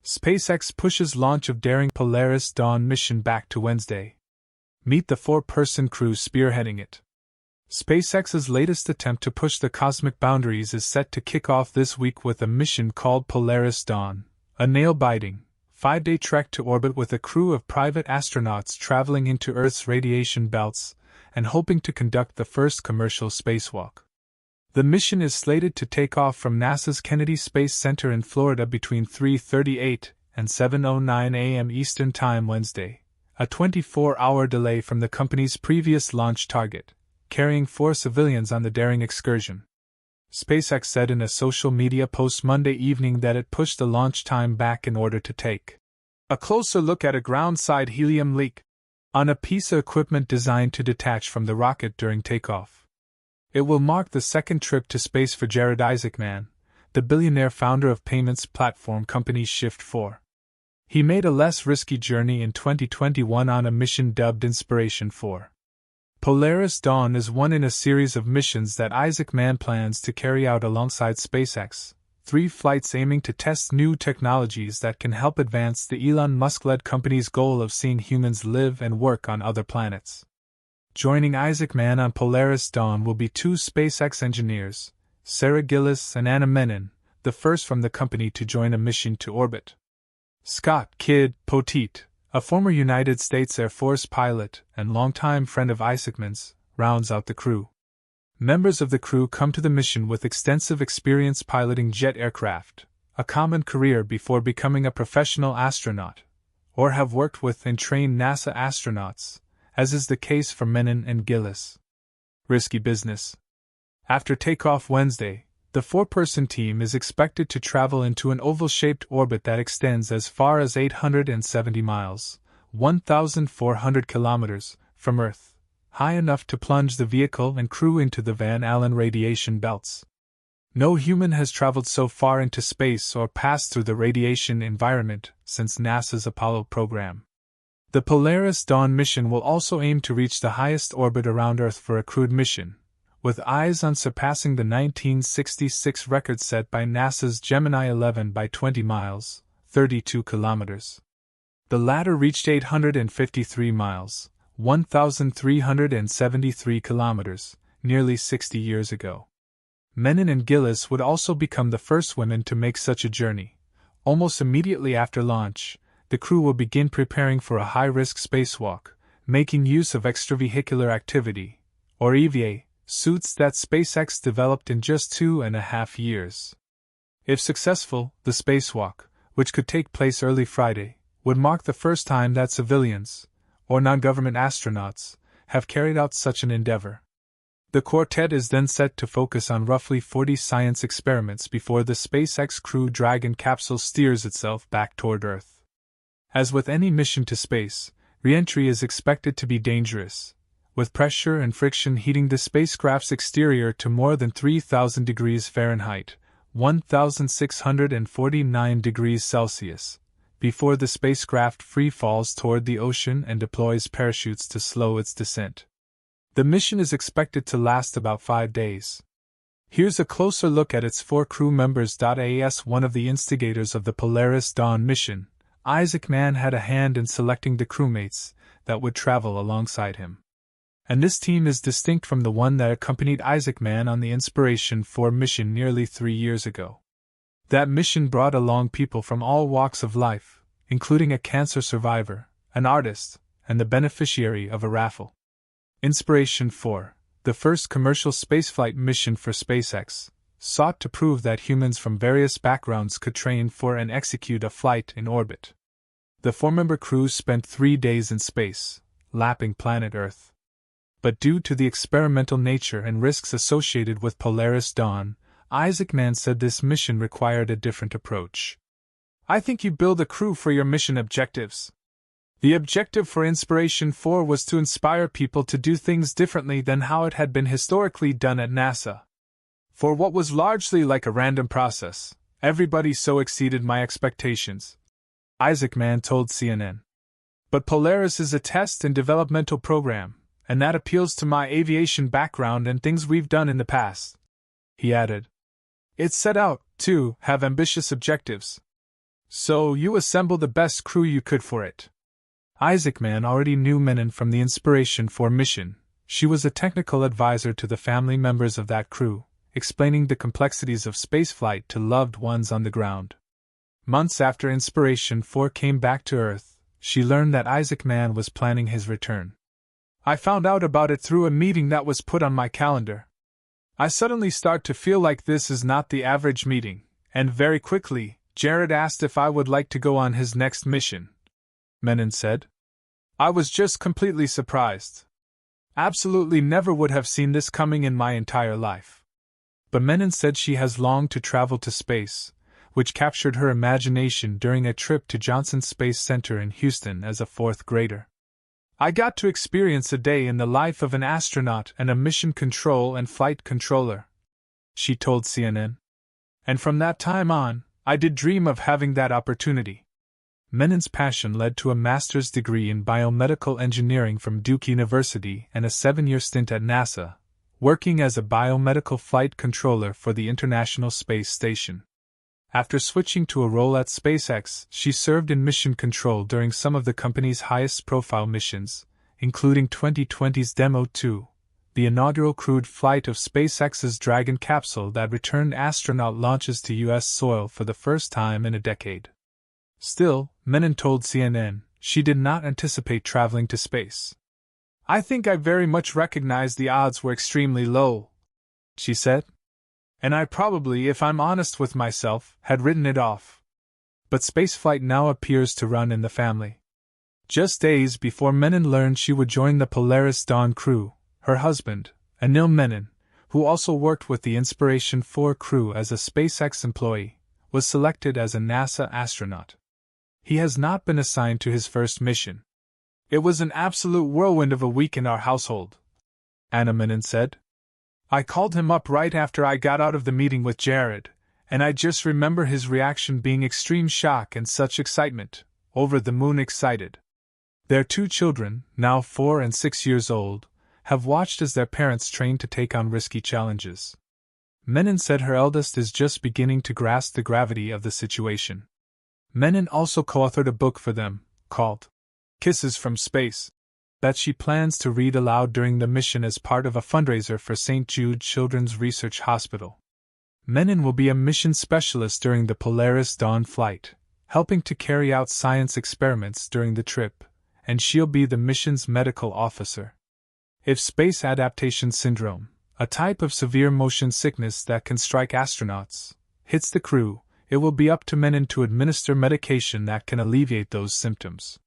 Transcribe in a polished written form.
SpaceX pushes launch of daring Polaris Dawn mission back to Wednesday. Meet the four-person crew spearheading it. SpaceX's latest attempt to push the cosmic boundaries is set to kick off this week with a mission called Polaris Dawn, a nail-biting, 5-day trek to orbit with a crew of private astronauts traveling into Earth's radiation belts and hoping to conduct the first commercial spacewalk. The mission is slated to take off from NASA's Kennedy Space Center in Florida between 3:38 and 7:09 a.m. Eastern Time Wednesday, a 24-hour delay from the company's previous launch target, carrying 4 civilians on the daring excursion. SpaceX said in a social media post Monday evening that it pushed the launch time back in order to take a closer look at a ground-side helium leak on a piece of equipment designed to detach from the rocket during takeoff. It will mark the second trip to space for Jared Isaacman, the billionaire founder of payments platform company Shift4. He made a less risky journey in 2021 on a mission dubbed Inspiration 4. Polaris Dawn is one in a series of missions that Isaacman plans to carry out alongside SpaceX, 3 flights aiming to test new technologies that can help advance the Elon Musk-led company's goal of seeing humans live and work on other planets. Joining Isaacman on Polaris Dawn will be 2 SpaceX engineers, Sarah Gillis and Anna Menon, the first from the company to join a mission to orbit. Scott "Kid" Poteet, a former United States Air Force pilot and longtime friend of Isaacman's, rounds out the crew. Members of the crew come to the mission with extensive experience piloting jet aircraft, a common career before becoming a professional astronaut, or have worked with and trained NASA astronauts, as is the case for Menon and Gillis. Risky business. After takeoff Wednesday, the 4-person team is expected to travel into an oval-shaped orbit that extends as far as 870 miles, 1,400 kilometers, from Earth, high enough to plunge the vehicle and crew into the Van Allen radiation belts. No human has traveled so far into space or passed through the radiation environment since NASA's Apollo program. The Polaris Dawn mission will also aim to reach the highest orbit around Earth for a crewed mission, with eyes on surpassing the 1966 record set by NASA's Gemini 11 by 20 miles, 32 kilometers. The latter reached 853 miles, 1,373 kilometers, nearly 60 years ago. Menon and Gillis would also become the first women to make such a journey. Almost immediately after launch, the crew will begin preparing for a high-risk spacewalk, making use of extravehicular activity, or EVA, suits that SpaceX developed in just 2.5 years. If successful, the spacewalk, which could take place early Friday, would mark the first time that civilians, or non-government astronauts, have carried out such an endeavor. The quartet is then set to focus on roughly 40 science experiments before the SpaceX Crew Dragon capsule steers itself back toward Earth. As with any mission to space, re-entry is expected to be dangerous, with pressure and friction heating the spacecraft's exterior to more than 3,000 degrees Fahrenheit, 1,649 degrees Celsius, before the spacecraft free falls toward the ocean and deploys parachutes to slow its descent. The mission is expected to last about 5 days. Here's a closer look at its 4 crew members. As one of the instigators of the Polaris Dawn mission, Isaacman had a hand in selecting the crewmates that would travel alongside him. And this team is distinct from the one that accompanied Isaacman on the Inspiration 4 mission nearly 3 years ago. That mission brought along people from all walks of life, including a cancer survivor, an artist, and the beneficiary of a raffle. Inspiration 4, the first commercial spaceflight mission for SpaceX, sought to prove that humans from various backgrounds could train for and execute a flight in orbit. The 4-member crew spent 3 days in space, lapping planet Earth. But due to the experimental nature and risks associated with Polaris Dawn, Isaacman said this mission required a different approach. "I think you build a crew for your mission objectives. The objective for Inspiration 4 was to inspire people to do things differently than how it had been historically done at NASA. For what was largely like a random process, everybody so exceeded my expectations," Isaacman told CNN. "But Polaris is a test and developmental program, and that appeals to my aviation background and things we've done in the past," he added. "It set out to have ambitious objectives. So you assemble the best crew you could for it. Isaacman already knew Menon from the Inspiration 4 mission. She was a technical advisor to the family members of that crew, explaining the complexities of spaceflight to loved ones on the ground. Months after Inspiration 4 came back to Earth, she learned that Isaacman was planning his return. I found out about it through a meeting that was put on my calendar. I suddenly start to feel like this is not the average meeting, and very quickly, Jared asked if I would like to go on his next mission, Menon said. I was just completely surprised. Absolutely never would have seen this coming in my entire life. But Menon said she has longed to travel to space, which captured her imagination during a trip to Johnson Space Center in Houston as a fourth grader. I got to experience a day in the life of an astronaut and a mission control and flight controller, she told CNN. And from that time on, I did dream of having that opportunity. Menon's passion led to a master's degree in biomedical engineering from Duke University and a 7-year stint at NASA, working as a biomedical flight controller for the International Space Station. After switching to a role at SpaceX, she served in mission control during some of the company's highest-profile missions, including 2020's Demo 2, the inaugural crewed flight of SpaceX's Dragon capsule that returned astronaut launches to U.S. soil for the first time in a decade. Still, Menon told CNN, she did not anticipate traveling to space. I think I very much recognized the odds were extremely low, she said. And I probably, if I'm honest with myself, had written it off. But spaceflight now appears to run in the family. Just days before Menon learned she would join the Polaris Dawn crew, her husband, Anil Menon, who also worked with the Inspiration 4 crew as a SpaceX employee, was selected as a NASA astronaut. He has not been assigned to his first mission. It was an absolute whirlwind of a week in our household, Anna Menon said. I called him up right after I got out of the meeting with Jared, and I just remember his reaction being extreme shock and such excitement, over the moon excited. Their 2 children, now 4 and 6 years old, have watched as their parents train to take on risky challenges. Menon said her eldest is just beginning to grasp the gravity of the situation. Menon also co-authored a book for them, called Kisses from Space, that she plans to read aloud during the mission as part of a fundraiser for St. Jude Children's Research Hospital. Menon will be a mission specialist during the Polaris Dawn flight, helping to carry out science experiments during the trip, and she'll be the mission's medical officer. If space adaptation syndrome, a type of severe motion sickness that can strike astronauts, hits the crew, it will be up to Menon to administer medication that can alleviate those symptoms.